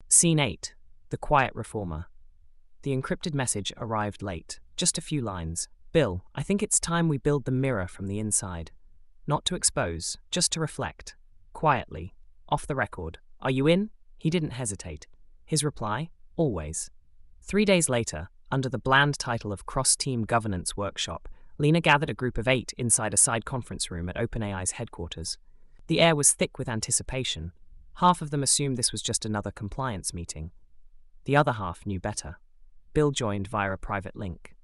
Scene 8. The Quiet Reformer. The encrypted message arrived late, just a few lines. Bill, I think it's time we build the mirror from the inside. Not to expose, just to reflect. Quietly. Off the record. Are you in? He didn't hesitate. His reply? Always. 3 days later, under the bland title of Cross-Team Governance Workshop, Lena gathered a group of 8 inside a side conference room at OpenAI's headquarters. The air was thick with anticipation. Half of them assumed this was just another compliance meeting. The other half knew better. Bill joined via a private link.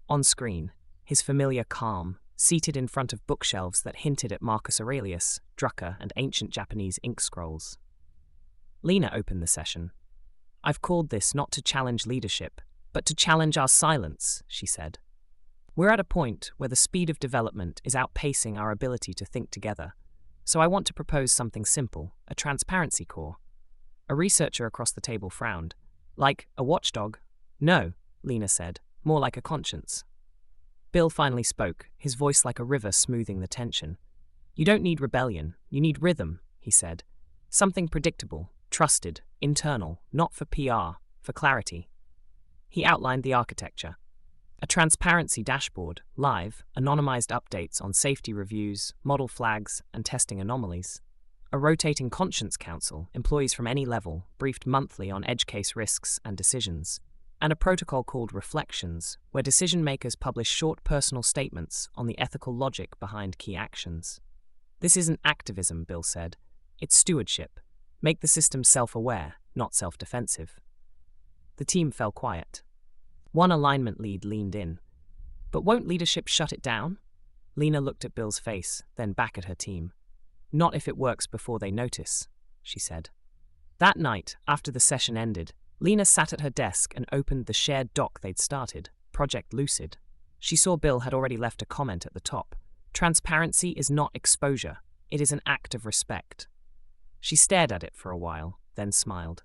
On screen, his familiar calm, seated in front of bookshelves that hinted at Marcus Aurelius, Drucker, and ancient Japanese ink scrolls. Lena opened the session. I've called this not to challenge leadership, but to challenge our silence, she said. We're at a point where the speed of development is outpacing our ability to think together. So I want to propose something simple, a transparency core. A researcher across the table frowned. Like a watchdog? No, Lena said, more like a conscience. Bill finally spoke, his voice like a river smoothing the tension. You don't need rebellion, you need rhythm, he said. Something predictable, trusted, internal, not for PR, for clarity. He outlined the architecture. A transparency dashboard, live, anonymized updates on safety reviews, model flags, and testing anomalies. A rotating conscience council, employees from any level, briefed monthly on edge case risks and decisions. And a protocol called Reflections, where decision-makers publish short personal statements on the ethical logic behind key actions. This isn't activism, Bill said. It's stewardship. Make the system self-aware, not self-defensive. The team fell quiet. One alignment lead leaned in. But won't leadership shut it down? Lena looked at Bill's face, then back at her team. Not if it works before they notice, she said. That night, after the session ended, Lena sat at her desk and opened the shared doc they'd started, Project Lucid. She saw Bill had already left a comment at the top. Transparency is not exposure. It is an act of respect. She stared at it for a while, then smiled.